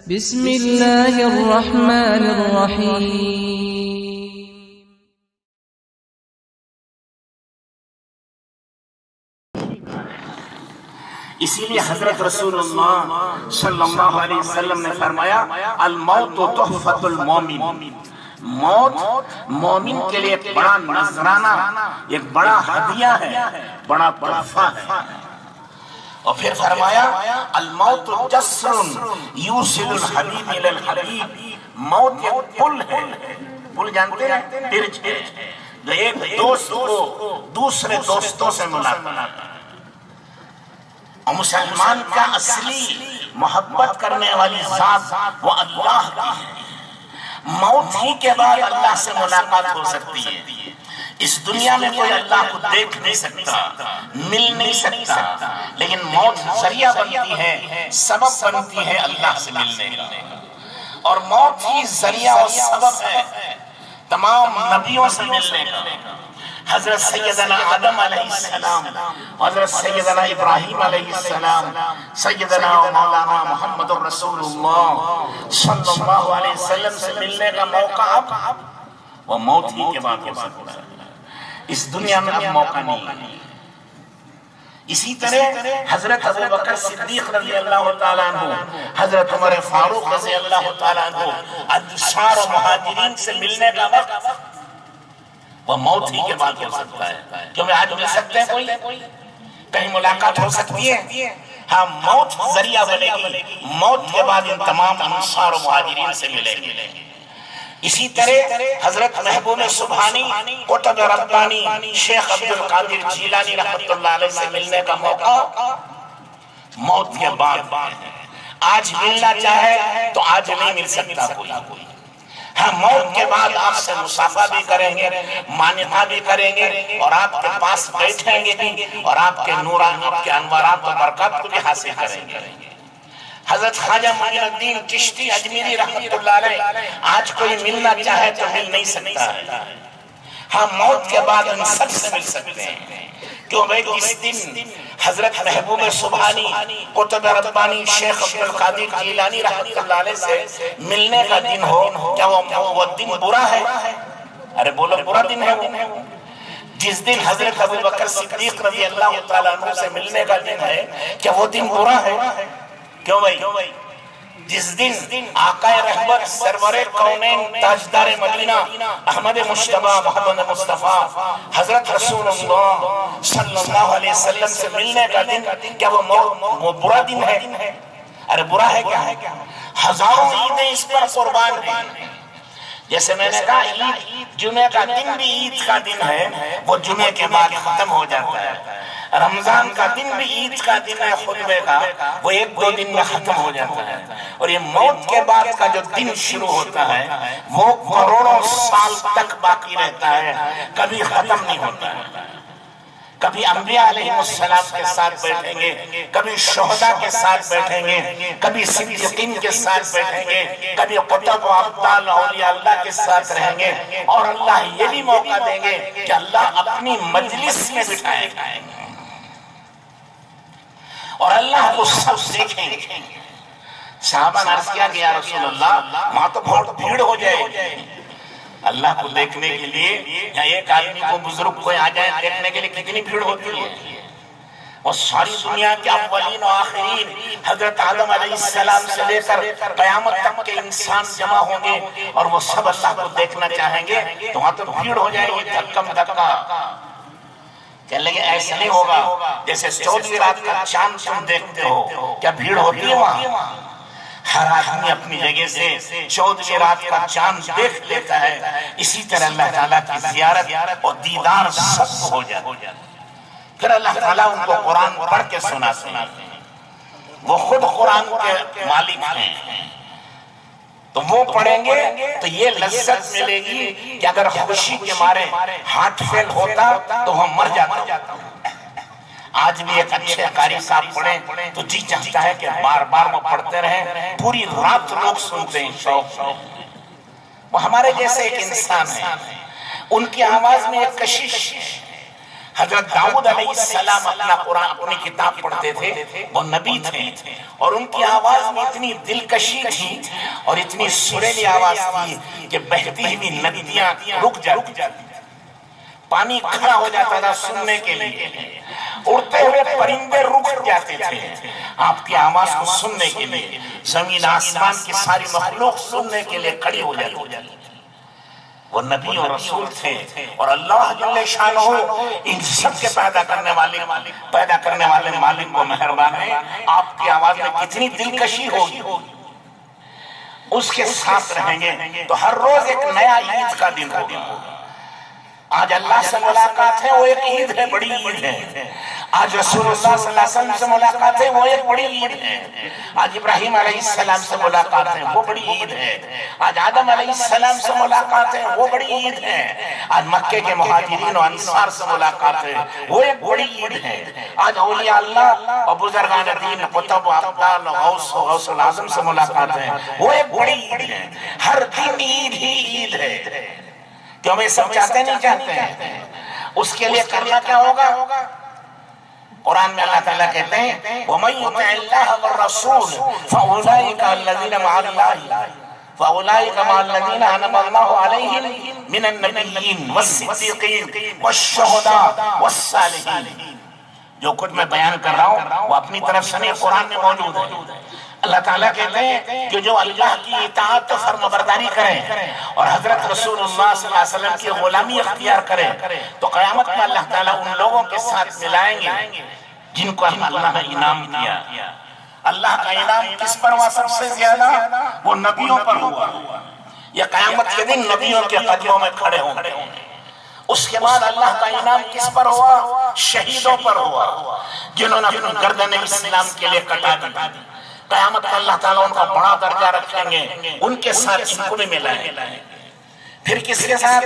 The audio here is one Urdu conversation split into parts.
بسم اللہ الرحمن الرحیم۔ اسی لیے حضرت رسول اللہ صلی اللہ علیہ وسلم نے فرمایا الموت تحفۃ المومن، موت مومن کے لیے ایک بڑا نذرانہ، ایک بڑا ہدیہ ہے، بڑا تحفہ ہے۔ اور پھر فرمایا الموت جسر یوصل الحبیب الی الحبیب، موت ایک پل ہے، پل جانتے ہیں، برج ہے جو ایک دوست کو دوسرے دوستوں سے ملاقات۔ اور مسلمان کا اصلی محبت کرنے والی ذات وہ اللہ کی ہے۔ موت ہی کے بعد اللہ سے ملاقات ہو سکتی ہے۔ اس دنیا میں کوئی اللہ کو دیکھ نہیں سکتا، مل نہیں سکتا، لیکن موت ذریعہ بنتی ہے، سبب بنتی ہے اللہ سے ملنے کا۔ اور موت ہی ذریعہ اور سبب ہے تمام نبیوں سے ملنے کا۔ حضرت سیدنا آدم علیہ السلام، حضرت سیدنا ابراہیم علیہ السلام، سیدنا و مولانا محمد رسول اللہ صلی اللہ علیہ وسلم سے ملنے کا موقع اب وہ موت ہی کے بعد ہو سکتا ہے۔ اس دنیا میں اب موقع نہیں۔ اسی طرح حضرت ابو بکر صدیق رضی اللہ تعالیٰ عنہ، حضرت عمر فاروق رضی اللہ تعالیٰ عنہ، انصار و مہاجرین سے ملنے کا وقت وہ موت ہی کے بعد ہو سکتا ہے۔ کیونکہ آج مل سکتے ہیں کوئی کہیں ملاقات ہو سکتی ہے؟ ہاں، موت ذریعہ بنے گی، موت کے بعد ان تمام انصار و مہاجرین سے ملیں گے۔ اسی طرح حضرت محبوب سبحانی قطب ربانی شیخ عبد القادر جیلانی رحمۃ اللہ علیہ سے ملنے کا موقع موت کے بعد ہے۔ آج ملنا چاہے تو آج نہیں مل سکتا کوئی۔ ہاں، موت کے بعد آپ سے مصافحہ بھی کریں گے، مانقہ بھی کریں گے، اور آپ کے پاس بیٹھیں گے بھی، اور آپ کے نوران، آپ کے انوارات و برکات کو بھی حاصل کریں گے۔ حضرت خواجہ معین الدین چشتی اجمیری رحمت اللہ علیہ آج کوئی ملنا چاہے تو مل نہیں سکتا ہے۔ ہاں، موت کے بعد ہم سب سے مل سکتے ہیں، کیوں بھئی اس دن حضرت محبوب سبحانی قطب ربانی شیخ عبد القادر جیلانی رحمت اللہ علیہ سے ملنے کا دن ہو، کیا وہ دن برا ہے؟ ارے بولو، برا دن ہے وہ؟ جس دن حضرت ابو بکر صدیق رضی اللہ تعالیٰ عنہ سے ملنے کا دن ہے، کیا وہ دن برا ہے؟ کیوں بھائی؟ جس دن آقا رحمت سرور کونین تاجدار مدینہ احمد مجتبی محمد مصطفیٰ حضرت رسول اللہ صلی اللہ علیہ وسلم سے ملنے کا دن، کیا وہ برا دن ہے؟ ارے برا ہے کیا؟ ہزاروں عیدیں اس پر قربان ہیں۔ جیسے میں نے کہا عید جمعہ کا دن بھی عید کا دن ہے، وہ جمعہ کے بعد ختم ہو جاتا ہے۔ رمضان کا دن بھی عید کا دن ہے خطبے کا، وہ ایک دو دن میں ختم ہو جاتا ہے۔ اور یہ موت کے بعد کا جو دن شروع ہوتا ہے وہ کروڑوں سال تک باقی رہتا ہے، کبھی ختم نہیں ہوتا ہے۔ کبھی انبیاء علیہ السلام کے ساتھ بیٹھیں گے، کبھی شہداء کے ساتھ بیٹھیں گے، کبھی صدیقین کے ساتھ بیٹھیں گے، کبھی قطب و ابطال اولیاء اللہ کے ساتھ رہیں گے، اور اللہ یہ بھی موقع دیں گے کہ اللہ اپنی مجلس میں بٹھائے گا اور اللہ کو سب دیکھیں گے۔ صحابہ نے عرض کیا کہ یا رسول اللہ، وہاں تو بہت بھیڑ ہو جائے اللہ کو دیکھنے کے لیے، یا ایک آدمی کو بزرگ کوئی آ جائے دیکھنے کے لیے کتنی بھیڑ ہوتی ہے؟ اور ساری دنیا کے اولین و آخرین حضرت آدم علیہ السلام سے لے کر قیامت تک کے انسان جمع ہوں گے، اور وہ سب اللہ کو دیکھنا چاہیں گے، تو وہاں تو بھیڑ ہو جائے گی دھکم دھکا۔ کہنے لگے ایسا نہیں ہوگا، جیسے 14ویں رات کا چاند تم دیکھتے ہو، کیا بھیڑ ہوتی ہے وہاں؟ ہر آدمی اپنی جگہ سے 14ویں رات کا چاند دیکھ لیتا ہے۔ اسی طرح اللہ تعالیٰ کی زیارت اور دیدار سب کو ہو جاتا ہے۔ پھر اللہ تعالیٰ ان کو قرآن پڑھ کے سناتے ہیں، وہ خود قرآن کے مالک ہیں، تو وہ پڑھیں گے تو یہ لذت ملے گی کہ اگر خوشی کے مارے ہارٹ فیل ہوتا تو وہ مر جاتا۔ آج بھی ایک اچھے قاری صاحب پڑھیں تو جی چاہتا ہے کہ بار بار وہ پڑھتے رہیں، پوری رات لوگ سنتے ہیں شوق۔ وہ ہمارے جیسے ایک انسان ہے، ان کی آواز میں ایک کشش ہے۔ حضرت داؤد علیہ السلام اپنا قرآن اپنی کتاب پڑھتے تھے، وہ نبی تھے، اور ان کی آواز میں اتنی دلکشی تھی اور اتنی سریلی آواز تھی کہ بہتی ہوئی ندیاں رک جاتی، پانی کھڑا ہو جاتا تھا سننے کے لیے، اڑتے ہوئے پرندے رک جاتے تھے آپ کی آواز کو سننے کے لیے، زمین آسمان کی ساری مخلوق سننے کے لیے کھڑی ہو جاتی۔ وہ نبی اور رسول تھے، اور اللہ جل شانہ ان سب کے پیدا کرنے والے مالک کو مہربان ہے، آپ کی آواز میں کتنی دلکشی ہوگی، اس کے ساتھ رہیں گے تو ہر روز ایک نیا عید کا دن ہوگا۔ آج اللہ سے ملاقات ہے، وہ ایک عید ہے، بڑی عید ہے۔ آج رسول اللہ صلی اللہ علیہ وسلم سے ملاقات ہے، وہ ایک بڑی عید ہے۔ آج ابراہیم علیہ السلام سے ملاقات ہے، وہ بڑی عید ہے۔ آج آدم علیہ السلام سے ملاقات ہے، وہ بڑی عید ہے۔ آج مکے کے مہاجرین و انصار سے ملاقات ہے، وہ ایک بڑی عید ہے۔ آج اولیاء اللہ اور بزرگان دین قطب و ابدال و غوث و غوث العظم سے ملاقات ہے، وہ ایک بڑی عید ہے۔ ہر دن عید ہی عید ہے۔ کیوں میں سب چاہتے نہیں چاہتے ہیں؟ اس کے لیے کرنا کیا ہوگا؟ قرآن میں اللہ تعالیٰ کہتے ہیں وَمَن يُطِعِ اللَّهَ وَالرَّسُولَ فَأُولَئِكَ الَّذِينَ مَعَ اللَّهِ فَأُولَئِكَ مَعَ الَّذِينَ أَنْعَمَ اللَّهُ عَلَيْهِم مِّنَ النَّبِيِّينَ وَالصِّدِّيقِينَ وَالشُّهَدَاءِ وَالصَّالِحِينَ۔ جو کچھ میں بیان کر رہا ہوں وہ اپنی طرف سے نہیں، قرآن میں موجود ہے۔ اللہ تعالیٰ کہتے ہیں کہ جو اللہ کی اطاعت و فرمانبرداری کریں اور حضرت رسول اللہ صلی اللہ علیہ وسلم کی غلامی اختیار کریں تو قیامت میں اللہ تعالیٰ ان لوگوں کے ساتھ ملائیں گے جن کو اللہ نے انعام دیا۔ اللہ کا انعام کس پر ہوا سب سے زیادہ؟ وہ نبیوں پر ہوا۔ یہ قیامت کے دن نبیوں کے قدموں میں کھڑے ہوں گے۔ اس کے بعد اللہ کا انعام کس پر ہوا؟ شہیدوں پر ہوا، جنہوں نے اپنی گردن اسلام کے لیے کٹا دی۔ قیامت میں اللہ تعالیٰ ان کا بڑا درجہ رکھیں گے، ان کے ساتھ ان کو بھی ملائیں گے۔ پھر کس کے ساتھ؟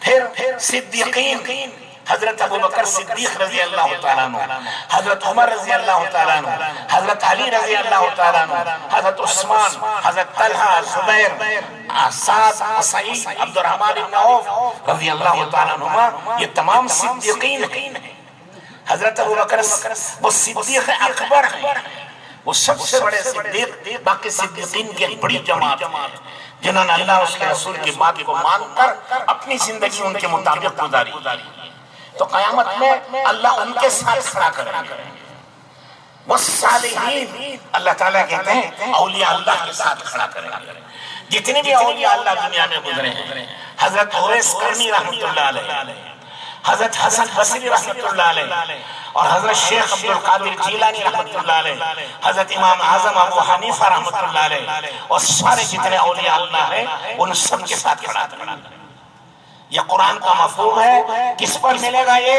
پھر صدیقین، حضرت ابوبکر صدیق رضی اللہ تعالیٰ عنہ، حضرت عمر رضی اللہ تعالیٰ عنہ، حضرت علی رضی اللہ تعالیٰ عنہ، حضرت عثمان، حضرت طلحہ، زبیر، سعد، سعید، عبد الرحمن بن عوف رضی اللہ تعالیٰ عنہ، یہ تمام صدیقین ہیں۔ حضرت ابوبکر وہ صدیق اکبر ہیں، وہ سب سے بڑے صدیق، باقی صدیقین کی ایک بڑی جماعت ہے جنہوں نے اللہ اس کے رسول کی بات کو مان کر اپنی زندگی ان کے مطابق گزاری۔ تو قیامت میں اللہ ان کے ساتھ کھڑا کریں گے۔ والصالحین، اللہ تعالیٰ کہتے ہیں اولیاء اللہ کے ساتھ کھڑا کریں گے۔ جتنے بھی اولیاء اللہ دنیا میں گزرے ہیں، حضرت اویس کرنی رحمت اللہ علیہ، حضرت حسن بصری رحمت اللہ علیہ، اور حضرت شیخ عبد القادر جیلانی رحمت اللہ علیہ، حضرت امام اعظم ابو حنیفہ رحمت اللہ علیہ، اور سارے جتنے اولیاء اللہ ہیں ان سب کے ساتھ کھڑا کرنا۔ یہ قرآن کا مفہوم ہے۔ کس پر ملے گا؟ یہ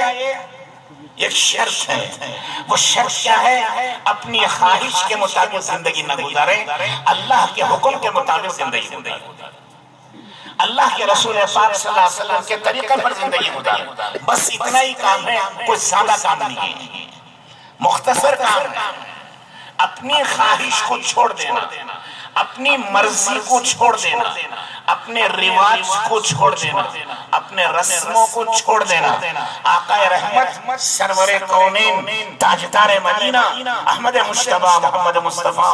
ایک شرط ہے۔ وہ شرط کیا ہے؟ اپنی خواہش کے مطابق زندگی نہ گزارے، اللہ کے حکم کے مطابق زندگی گزارے، اللہ کے رسول پاک صلی اللہ علیہ وسلم کے طریقے پر زندگی گزارے۔ بس اتنا ہی کام ہے، کوئی زیادہ کام نہیں ہے، مختصر کام ہے۔ اپنی خواہش کو چھوڑ دینا، اپنی مرضی کو چھوڑ دینا، اپنے رواج کو چھوڑ دینا، اپنے رسموں کو چھوڑ دینا۔ آقا رحمت سرور کونین تاجدار مدینہ احمد مجتبی محمد مصطفیٰ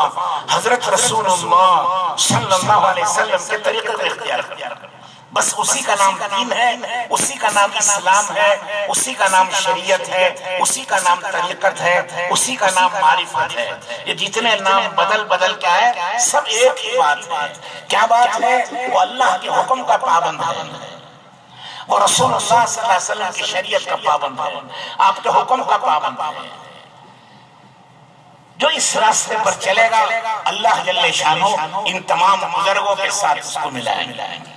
حضرت رسول اللہ صلی اللہ علیہ وسلم کے طریقے کو اختیار کر، بس اسی کا نام دین ہے، اسی کا نام اسلام ہے، اسی کا نام شریعت ہے، اسی کا نام طریقت ہے، اسی کا نام معرفت ہے۔ یہ جتنے نام بدل کیا ہے، سب ایک ہی بات ہے۔ کیا بات ہے؟ وہ اللہ کے حکم کا پابند ہے، وہ رسول اللہ صلی اللہ علیہ وسلم کی شریعت کا پابند ہے، آپ کے حکم کا پابند ہے۔ جو اس راستے پر چلے گا اللہ جل شانہ ان تمام بزرگوں کے ساتھ اس کو ملائیں گے۔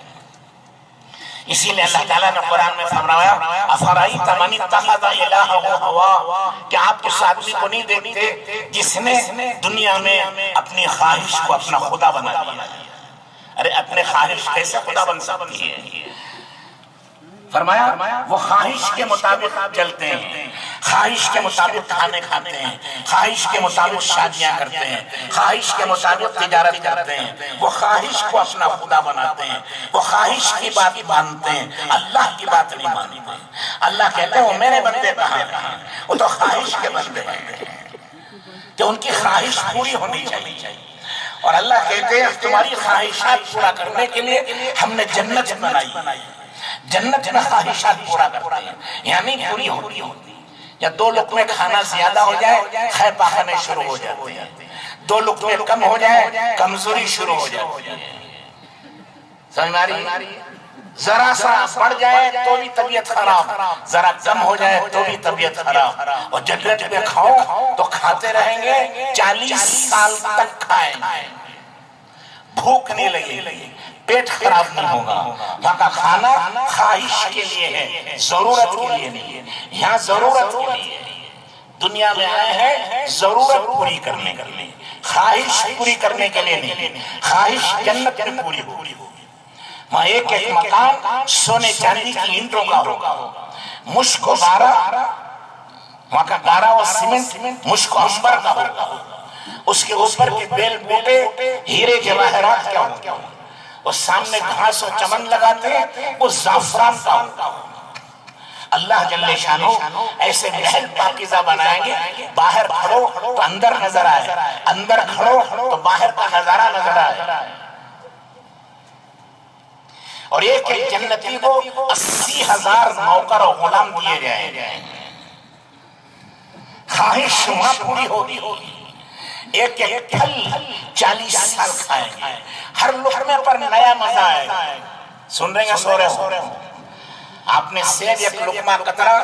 اسی لئے اللہ تعالیٰ نے قرآن میں فرمایا افرائیت من اتخذ الہہ ہوا، کہ آپ اس آدمی کو نہیں دیکھتے جس نے دنیا میں اپنی خواہش کو اپنا خدا بنا دیا۔ ارے اپنے خواہش کیسے خدا بن سکتی ہے؟ فرمایا وہ خواہش کے مطابق چلتے ہیں، خواہش کے مطابق کھانے کھاتے ہیں، خواہش کے مطابق شادیاں کرتے ہیں، خواہش کے مطابق تجارت کرتے ہیں، وہ خواہش کو اپنا خدا بناتے ہیں، وہ خواہش کی بات مانتے ہیں، اللہ کی بات نہیں مانتے۔ اللہ کہتے ہیں وہ میرے بندے کہاں ہیں؟ وہ تو خواہش کے بندے ہیں کہ ان کی خواہش پوری ہونی چاہیے۔ اور اللہ کہتے ہیں تمہاری خواہشات پورا کرنے کے لیے ہم نے جنت بنائی، جنت میں خواہشات پورا کرتے ہیں، یعنی پوری ہوتی ہوتی۔ یا دو لقمے کھانا زیادہ ہو جائے خیر پاخانے شروع ہو جاتے ہیں، دو لقمے کم ہو جائے کمزوری شروع ہو جاتی ہے۔ سمجھ آ رہی؟ ذرا سا بڑھ جائے تو بھی طبیعت خراب، ذرا کم ہو جائے تو بھی طبیعت خراب۔ اور جنت میں کھاؤ تو کھاتے رہیں گے، 40 سال تک کھائیں گے، بھوک نہیں لگے، پیٹ خراب نہیں ہوگا۔ وہاں کا کھانا خواہش کے لیے ہے، ضرورت کے لیے نہیں ہے۔ یہاں ضرورت کے لیے دنیا میں آئے ہیں، ضرورت پوری کرنے کے لیے، خواہش پوری کرنے کے لیے نہیں۔ خواہش جنت میں پوری ہوگی۔ وہاں ایک ایک مکان سونے چاندی کی اینٹوں کا ہوگا، مشک و گارا، وہاں کا گارا اور سیمنٹ مشک و عنبر کا ہوگا، اس کے اوپر کے بیل بوٹے ہیرے جواہرات کا ہوگا، اور سامنے گھاس و چمن لگاتے ہیں وہ زعفران کا ہوگا۔ اللہ جل شانہ ایسے محل پاکیزہ بنائیں گے، باہر کھڑو تو اندر نظر آئے، اندر کھڑو تو باہر کا نظارہ نظر آئے۔ اور ایک ایک جنتی کو 80,000 نوکر و غلام دیے جائیں گے، خواہش وہاں پوری ہوگی۔ ایک ایک پھل 40 سال کھائیں گے، ہر لقمے پر نیا مزہ آئے گا۔ سن رہے ہیں سو رہے ہو؟ آپ نے سیب ایک لقمہ قطرہ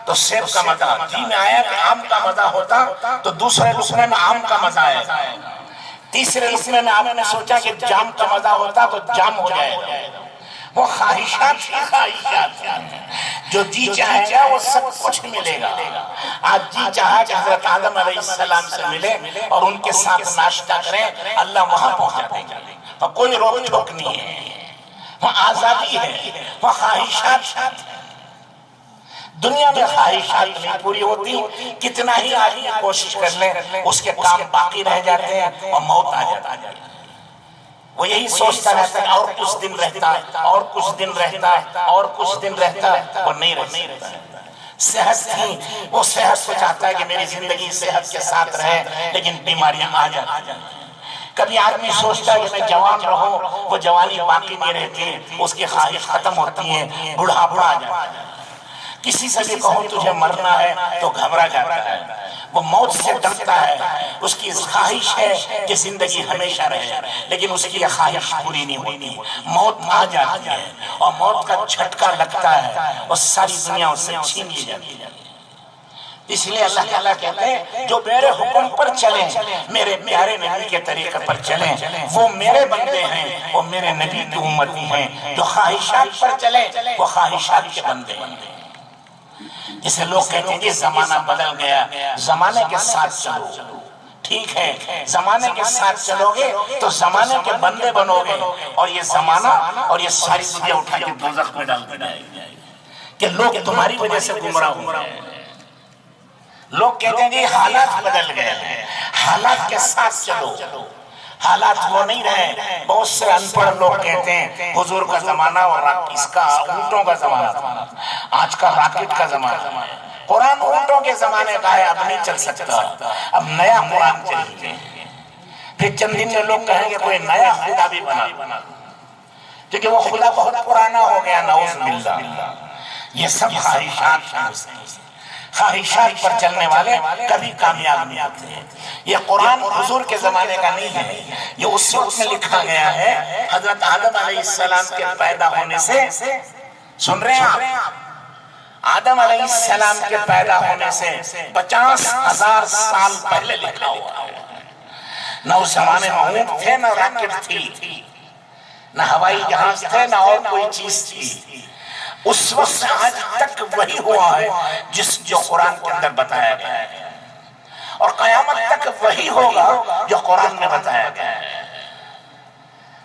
تو سیب کا مزہ، جی میں آیا کہ آم کا مزہ ہوتا تو دوسرے لقمے میں آم کا مزہ آئے گا، تیسرے لقمے میں آپ نے سوچا کہ جام کا مزہ ہوتا تو جام ہو جائے گا۔ وہ خواہشات ہی خواہشات ہیں، جو جی چاہے گا وہ سب کچھ ملے گا۔ آج جی چاہا کہ حضرت آدم علیہ السلام سے ملے اور ان کے ساتھ ناشتہ کریں، اللہ وہاں پہنچا دے گا، اور کوئی روک ٹوک نہیں ہے، وہاں آزادی ہے، وہاں خواہشات ہیں۔ دنیا میں خواہشات نہیں پوری ہوتی، کتنا ہی آدمی کوشش کر لیں اس کے کام باقی رہ جاتے ہیں اور موت آ جاتی ہے۔ وہ یہی سوچتا رہتا ہے اور کچھ دن رہتا ہے، اور کچھ دن رہتا ہے، اور کچھ دن رہتا ہے، وہ نہیں رہتا۔ صحت تھی، وہ صحت کو چاہتا ہے کہ میری زندگی صحت کے ساتھ رہے، لیکن بیماریاں آ جاتی ہیں۔ کبھی آدمی سوچتا ہے کہ میں جوان رہوں، وہ جوانی باقی نہیں رہتی، اس کی خواہش ختم ہوتی ہے، بڑھاپا آ جاتا ہے۔ کسی سے بھی کہوں تجھے مرنا ہے تو گھبرا جاتا ہے، وہ موت سے ڈرتا ہے، اس کی خواہش ہے کہ زندگی ہمیشہ رہے، لیکن اس کی یہ خواہش پوری نہیں ہوتی، موت آ جاتی ہے اور موت کا جھٹکا لگتا ہے اور ساری دنیا اس سے چھین لی جاتی ہے۔ اس لیے اللہ تعالیٰ کہتے ہیں جو میرے حکم پر چلیں، میرے پیارے نبی کے طریقے پر چلیں، وہ میرے بندے ہیں، وہ میرے نبی کی امتی ہیں۔ جو خواہشات پر چلیں وہ خواہشات کے بندے ہیں۔ جسے لوگ کہتے ہیں کہ زمانہ بدل گیا، زمانے کے ساتھ چلو، ٹھیک ہے، زمانے کے ساتھ چلو گے تو زمانے کے بندے بنو گے، اور یہ زمانہ اور یہ ساری چیزیں اٹھا کے دوزخ میں ڈال دی جائے گی کہ لوگ تمہاری وجہ سے گمراہ ہو رہے ہیں۔ لوگ کہتے ہیں کہ حالات بدل گئے ہیں، حالات کے ساتھ چلو، حالات وہ نہیں رہے۔ بہت سے ان پڑھ لوگ کہتے ہیں حضور کا زمانہ اور اس کا اونٹوں کا زمانہ تھا، آج کا راکٹ کا زمانہ ہے۔ قرآن اونٹوں کے زمانے کا ہے، اب نہیں چل سکتا، اب نیا قرآن چاہیے۔ پھر چند دن میں لوگ کہیں گے کوئی نیا خدا بھی بنا، کیونکہ وہ خدا بہت پرانا ہو گیا، نعوذ باللہ۔ یہ سب خواہشات ہیں، خواہشات پر چلنے والے کبھی کامیاب نہیں ہوتے ہیں۔ یہ قرآن حضور کے زمانے کا نہیں ہے، یہ اس وقت میں لکھا گیا ہے حضرت آدم علیہ السلام کے پیدا ہونے سے، سن رہے ہیں آپ، آدم علیہ السلام کے پیدا ہونے سے 50,000 سال پہلے لکھا ہوا ہے۔ نہ اس زمانے میں اونٹ تھے، نہ راکٹ تھی، نہ ہوائی جہاز تھے، نہ اور کوئی چیز تھی۔ اس وقت سے آج تک وہی ہوا ہے جو قرآن کے اندر بتایا گیا ہے، اور قیامت تک وہی ہوگا جو قرآن میں بتایا گیا ہے۔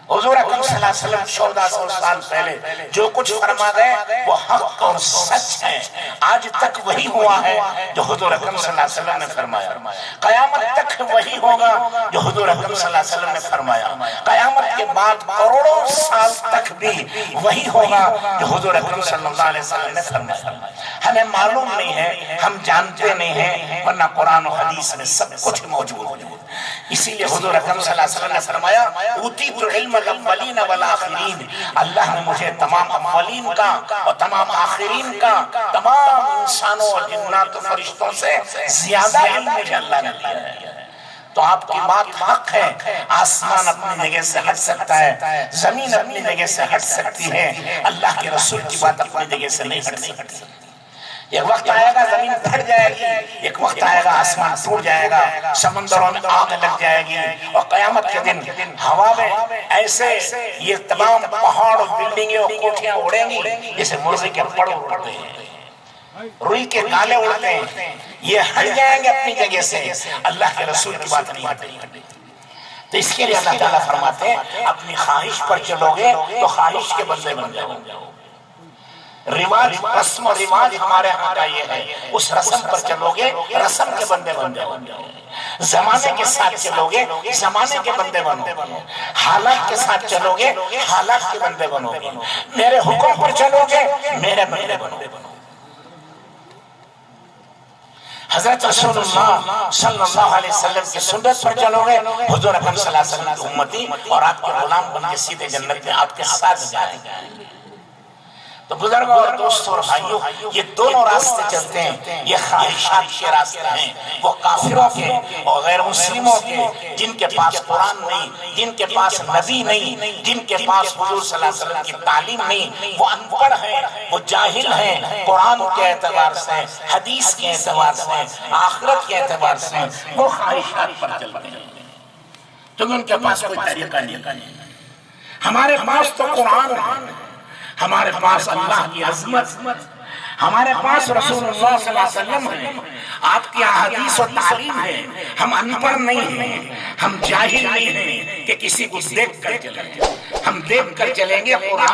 حضور اکرم صلی اللہ علیہ وسلم 1400 سال پہلے جو کچھ فرما گئے وہ حق اور سچ ہے، آج تک وہی ہوا ہے جو حضور اکرم صلی اللہ علیہ وسلم نے فرمایا، قیامت تک وہی ہوگا جو حضور اکرم صلی اللہ علیہ وسلم نے فرمایا، قیامت کے بعد کروڑوں سال تک بھی وہی ہوگا جو حضور اکرم صلی اللہ علیہ وسلم نے فرمایا۔ ہمیں معلوم نہیں ہے، ہم جانتے نہیں ہیں، ورنہ قرآن و حدیث میں سب کچھ موجود ہے۔ اسی لیے حضور اکرم صلی اللہ علیہ وسلم نے فرمایا اوتیت علم الاولین والآخرین، اللہ نے مجھے تمام اولین کا اور تمام آخرین کا، تمام انسانوں اور جنات و فرشتوں سے زیادہ علم مجھے اللہ نے دیا ہے۔ تو آپ کی بات حق ہے، آسمان اپنی جگہ سے ہٹ سکتا ہے، زمین اپنی جگہ سے ہٹ سکتی ہے، اللہ کے رسول کی بات اپنی جگہ سے نہیں ہٹ سکتی۔ ایک وقت آئے گا زمین پھٹ جائے گی، ایک وقت آئے گا آسمان ٹوٹ جائے گا، سمندروں میں آگ لگ جائے گی، اور قیامت کے دن ہوا میں ایسے یہ تمام پہاڑ اور بلڈنگیں اور کوٹھیاں اڑیں گی جیسے مرغی کے پڑ اڑتے ہیں، روئی کے گالے اڑتے ہیں، یہ ہٹ جائیں گے اپنی جگہ سے، اللہ کے رسول کی بات نہیں ہٹے گی۔ تو اس کے لیے اللہ تعالیٰ فرماتے ہیں اپنی خواہش پر چلو گے تو خواہش کے بندے بن جاؤ گے۔ رواج، رسم و رواج ہمارے ہاں کا یہ ہے، اس رسم پر چلو گے رسم کے بندے بن جاؤ گے، زمانے کے ساتھ چلو گے زمانے کے بندے بنو گے، حالات کے ساتھ چلو گے حالات کے بندے بنو گے، میرے حکم پر چلو گے میرے بندے بنو گے۔ حضرت رسول اللہ صلی اللہ علیہ وسلم کی سنت پر چلو گے، حضور اکرم صلی اللہ علیہ وسلم کی امتی اور آپ کے غلام بن کے سیدھے جنت میں آپ کے ساتھ جائیں گے۔ تو بزرگوں اور دوستوں اور بھائیوں، یہ دونوں راستے چلتے ہیں، یہ خواہشات کے راستے ہیں، وہ کافروں کے اور غیر مسلموں کے، جن کے پاس قرآن نہیں، جن کے پاس نبی نہیں، جن کے پاس حضور صلی اللہ علیہ وسلم کی تعلیم نہیں، وہ ان پڑھ ہیں، وہ جاہل ہیں، قرآن کے اعتبار سے، حدیث کے اعتبار سے، آخرت کے اعتبار سے، وہ خواہشات پر چلتے ہیں کیونکہ ان کے پاس کوئی طریقہ نہیں۔ ہمارے پاس تو قرآن ہے، ہمارے پاس اللہ کی عظمت، ہمارے پاس رسول اللہ صلی اللہ علیہ وسلم ہے، آپ کی احادیث و تعلیم ہے، ہم ان پڑھ نہیں ہیں، ہم جاہل نہیں ہیں کہ کسی کو دیکھ کر چلیں، ہم دیکھ کر چلیں گے قرآن